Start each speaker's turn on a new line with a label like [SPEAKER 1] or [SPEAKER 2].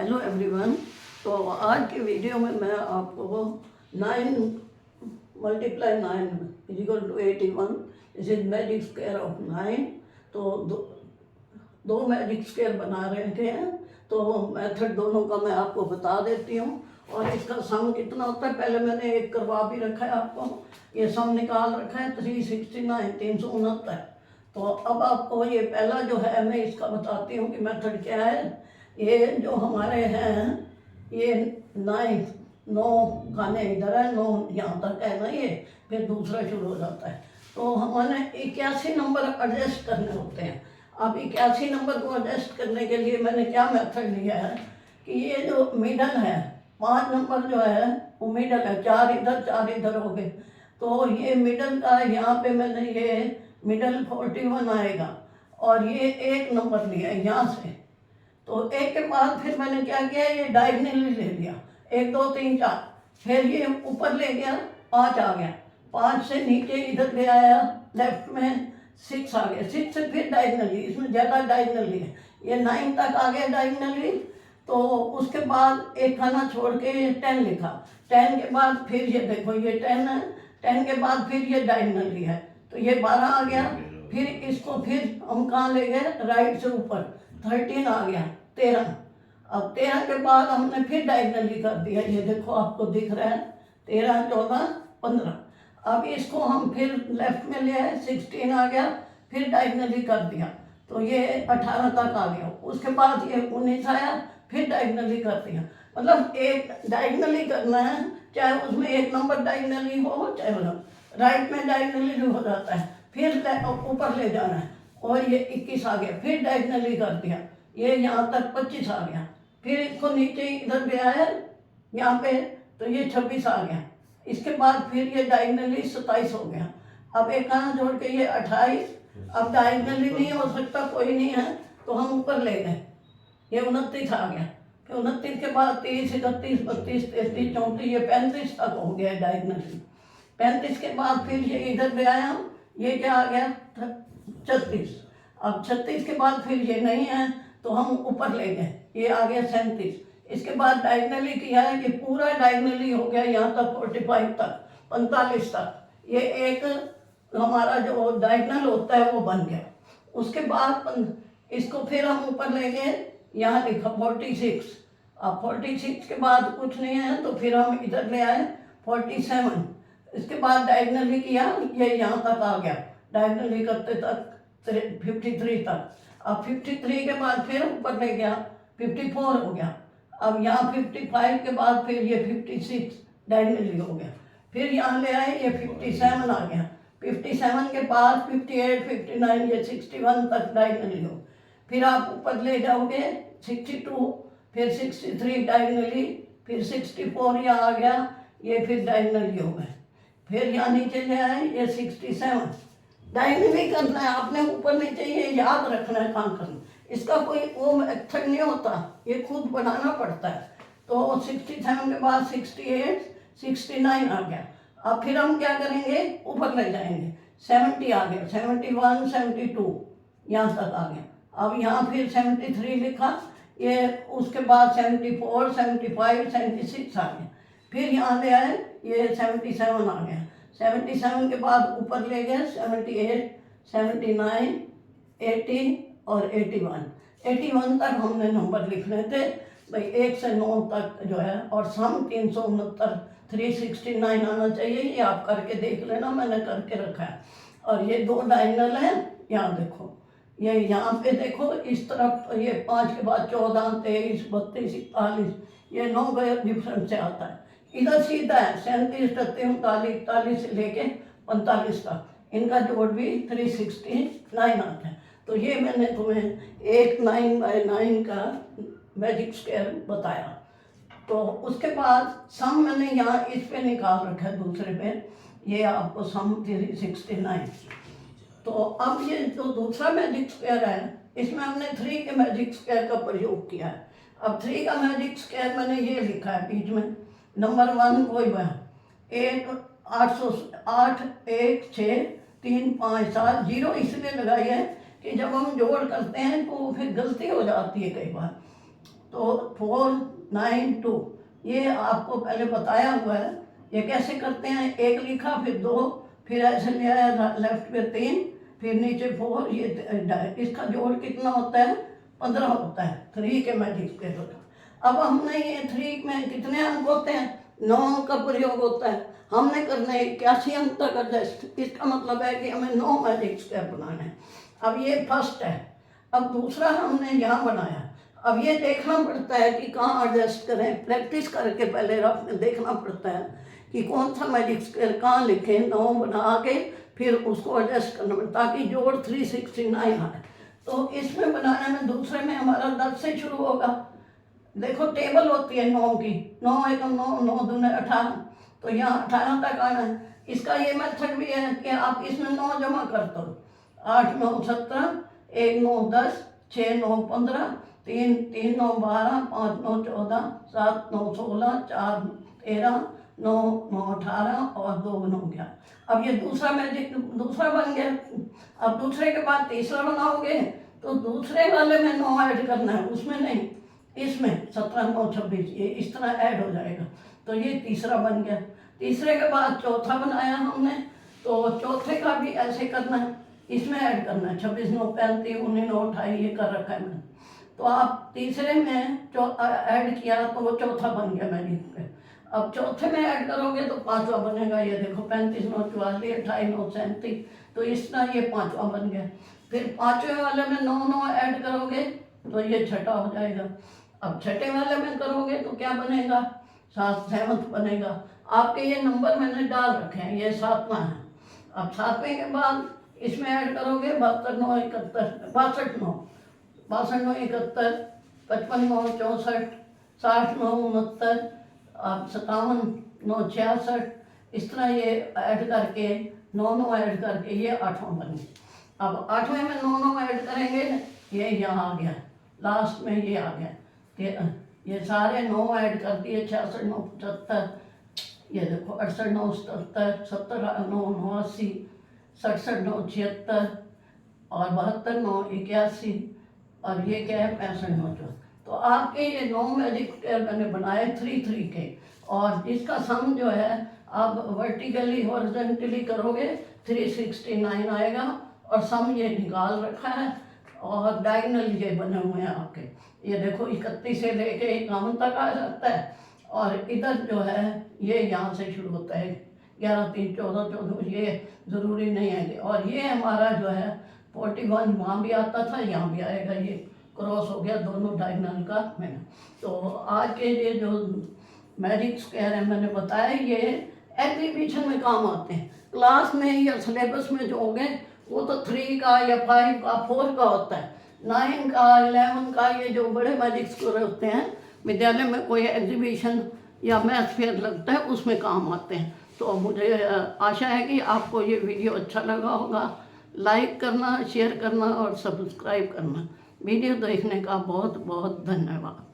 [SPEAKER 1] Hello everyone. तो आज की वीडियो में मैं आपको 9 × 9 = 81 this is magic square of 9। तो दो मैजिक स्क्वायर बना रहे थे, तो मेथड दोनों का मैं आपको बता देती हूँ। और इसका सम कितना होता है पहले मैंने एक करवा भी रखा है आपको। ये सम निकाल रखा है 369 369। तो अब आपको ये पहला जो है मैं इसका बताती हूँ कि मेथड क्या है। ये जो हमारे हैं ये 9 खाने इधर है, 9 यहाँ तक है ना, ये फिर दूसरा शुरू हो जाता है। तो हमारे 81 नंबर एडजस्ट करने होते हैं। अब 81 नंबर को एडजस्ट करने के लिए मैंने क्या मेथड लिया है कि ये जो मिडल है 5 नंबर जो है वो मिडल है, 4 इधर हो गए। तो ये मिडल का यहाँ पे मैंने ये मिडल 41 आएगा और ये 1 नंबर लिया है यहाँ से। तो 1 के बाद फिर मैंने क्या किया, ये डायगनली ले लिया 1 2 3 4, फिर ये ऊपर ले गया 5 आ गया, 5 से नीचे इधर ले आया लेफ्ट में 6 आ गया, 6 से फिर डायगनली, इसमें ज़्यादा डायगनली है, ये 9 तक आ गया डायगनली। तो उसके बाद एक खाना छोड़ के 10 लिखा, 10 के बाद फिर ये देखो ये 10 है, 10 के बाद फिर ये डायगनली है तो ये 12 आ गया। फिर इसको फिर हम कहाँ ले गए, राइट से ऊपर 13 आ गया, 13। अब 13 के बाद हमने फिर डायगनली कर दिया, ये देखो आपको दिख रहा है 13 14 15। अब इसको हम फिर लेफ्ट में ले आए 16 आ गया, फिर डायगनली कर दिया तो ये 18 तक आ गया। उसके बाद ये 19 आया, फिर डायगनली कर दिया। मतलब एक डायगनली करना है, चाहे उसमें 1 नंबर डायगनली हो चाहे मतलब राइट में डायगनली हो जाता है, फिर ऊपर ले जाना है। और ये 21 आ गया, फिर डायगनली कर दिया, ये यहाँ तक 25 आ गया। फिर इसको नीचे इधर गया है यहाँ पे तो ये 26 आ गया। इसके बाद फिर ये डायगनली 27 हो गया। अब एक खाना जोड़ के ये 28। अब डायगनली नहीं हो सकता, कोई नहीं है तो हम ऊपर ले गए, ये 29 आ गया। फिर 29 के बाद 30 31 32 33 34, ये 35 तक हो गया डायगनली। 35 के बाद फिर ये इधर ले आया, ये क्या आ गया 36। अब 36 के बाद फिर ये नहीं है तो हम ऊपर ले गए, ये आ गया 37। इसके बाद डायगनली किया है, ये पूरा डायगनली हो गया यहाँ तक 45 तक 45 तक। ये एक हमारा जो डायगनल होता है वो बन गया। उसके बाद इसको फिर हम ऊपर ले गए, यहाँ लिखा 46। अब 46 के बाद कुछ नहीं है तो फिर हम इधर ले आए 47। इसके बाद डायगनली किया, ये यहाँ तक आ गया, डायगनली करते तक 53 तक। अब 53 के बाद फिर ऊपर ले गया 54 हो गया। अब यहाँ 55 के बाद फिर ये 56 डायगनली हो गया। फिर यहाँ ले आए, ये 57 आ गया। 57 के बाद 58 59 ये 61 तक डायगनली हो। फिर आप ऊपर ले जाओगे 62, फिर 63 डायगनली, फिर 64 यहाँ आ गया, ये फिर डायगनली हो गए। फिर यहाँ नीचे ले आए, ये 67 डायगनली करना है आपने, ऊपर नीचे ये याद रखना है कहाँ करना। इसका कोई वो मेथड नहीं होता, ये खुद बनाना पड़ता है। तो 67 के बाद 68 69 आ गया। अब फिर हम क्या करेंगे, ऊपर ले जाएंगे 70 आ गया, 71 72 यहाँ तक आ गया। अब यहाँ फिर 73 लिखा, ये उसके बाद 74 75 76 आ गया। फिर यहाँ ले आए, ये 77 आ गया। 77 के बाद ऊपर ले गए 78 79 80 और 81 तक हमने नंबर लिखने थे भाई, 1 से 9 तक जो है। और सम 369 369 आना चाहिए, ये आप करके देख लेना, मैंने करके रखा है। और ये 2 डायगनल हैं, यहाँ देखो, ये यहाँ पे देखो इस तरफ, ये 5 के बाद 14 23 32 41, ये 9 गए डिफरेंस से आता है। इधर सीधा है 37 38 39 से लेके 45 तक, इनका जोड़ भी 369 आता है। तो ये मैंने तुम्हें एक 9 × 9 का मैजिक स्क्वायर बताया। तो उसके बाद सम मैंने यहाँ इस पे निकाल रखा है दूसरे पे, ये आपको सम 369। तो अब ये जो दूसरा मैजिक स्क्वायर है, इसमें हमने 3 के मैजिक स्क्वायर का प्रयोग किया है। अब 3 का मैजिक स्क्वायर मैंने ये लिखा है बीच में, नंबर 1 कोई वह 8 808 1 6 3 5 7 0 इसलिए लगाई है कि जब हम जोड़ करते हैं तो फिर गलती हो जाती है कई बार। तो 492 ये आपको पहले बताया हुआ है। ये कैसे करते हैं, एक लिखा फिर 2, फिर ऐसे ले आया लेफ्ट पे 3, फिर नीचे 4, ये इसका जोड़ कितना होता है, 15 होता है 3 के मैजिक स्क्वायर होता है। अब हमने ये 3 में कितने अंक होते हैं, 9 अंक का प्रयोग होता है। हमने करना है 81 अंक तक एडजस्ट। इसका मतलब है कि हमें 9 मैजिक स्क्वायर बनाना है। अब ये फर्स्ट है। अब दूसरा हमने यहाँ बनाया। अब ये देखना पड़ता है कि कहाँ एडजस्ट करें, प्रैक्टिस करके पहले रफ में देखना पड़ता है कि कौन सा मैजिक स्क्वायर कहाँ लिखें, 9 बना के फिर उसको एडजस्ट करना पड़ता है ताकि जोड़ 369 आए। तो इसमें बनाने में दूसरे में हमारा 10 से शुरू होगा। देखो टेबल होती है 9 की, 9 1 9, 9 2 18, तो यहाँ 18 तक आना है। इसका ये मेथड भी है कि आप इसमें 9 जमा कर दो, 8 9 17, 1 9 10, 6 9 15, 3 3 9 12, 5 9 14, 7 9 16, 4 13, 9 9 18 और 2 9 11। अब ये दूसरा मैजिक दूसरा बन गया। अब दूसरे के बाद तीसरा बनाओगे तो दूसरे वाले में 9 ऐड करना है, उसमें नहीं, इसमें 17 9 26 ये इस तरह ऐड हो जाएगा। तो ये तीसरा बन गया। तीसरे के बाद चौथा बनाया हमने, तो चौथे का भी ऐसे करना है, इसमें ऐड करना है 26 9 35, 19 9 28 ये कर रखा है मैंने। तो आप तीसरे में ऐड किया तो वो चौथा बन गया मैजिक। अब चौथे में ऐड करोगे तो पांचवा बनेगा। ये देखो 35 9 44, 28 9 37, तो इस तरह ये पांचवा बन गया। फिर पांचवें वाले में 9 9 ऐड करोगे तो ये छठा हो जाएगा। अब छठे वाले में करोगे तो क्या बनेगा, 7वां बनेगा। आपके ये नंबर मैंने डाल रखे हैं, ये 7वां है। अब 7वें के बाद इसमें ऐड करोगे 72 9 71, 62 9, 62 9 71, 55 9 64, 60 9 69, अब 57 9 66, इस तरह ये ऐड करके 9 9 ऐड करके ये 8वां बन गया। अब 8वें में 9 9 ऐड करेंगे, ये यहाँ आ गया, लास्ट में ये आ गया कि ये सारे 9 ऐड कर दिए, 66 9 75, ये देखो 68 9 77, 70 9 89, 67 9 76 और 72 9 81, और ये क्या है 65 9 74। तो आपके ये 9 मैजिक स्क्वायर मैंने बनाए 3 3 के, और इसका सम जो है आप वर्टिकली हॉरिजॉन्टली करोगे 369 आएगा, और सम ये निकाल रखा है, और डायगोनल ये बने हुए हैं आपके। ये देखो 31 से लेके 51 तक आ जाता है, और इधर जो है ये यहाँ से शुरू होता है 11 3 14 14, ये ज़रूरी नहीं है। और ये हमारा जो है 41 वहाँ भी आता था, यहाँ भी आएगा, ये क्रॉस हो गया दोनों डायगोनल का मैंने। तो आज के ये जो मैजिक स्क्वायर है मैंने बताया, ये एग्जीबिशन में काम आते हैं। क्लास में या सिलेबस में जो होंगे वो तो 3 का या 5 का 4 का होता है। 9 का 11 का ये जो बड़े मैजिक स्क्वायर होते हैं, विद्यालय में कोई एग्जीबिशन या मैथ फेयर लगता है उसमें काम आते हैं। तो मुझे आशा है कि आपको ये वीडियो अच्छा लगा होगा। लाइक करना, शेयर करना और सब्सक्राइब करना। वीडियो देखने का बहुत बहुत धन्यवाद।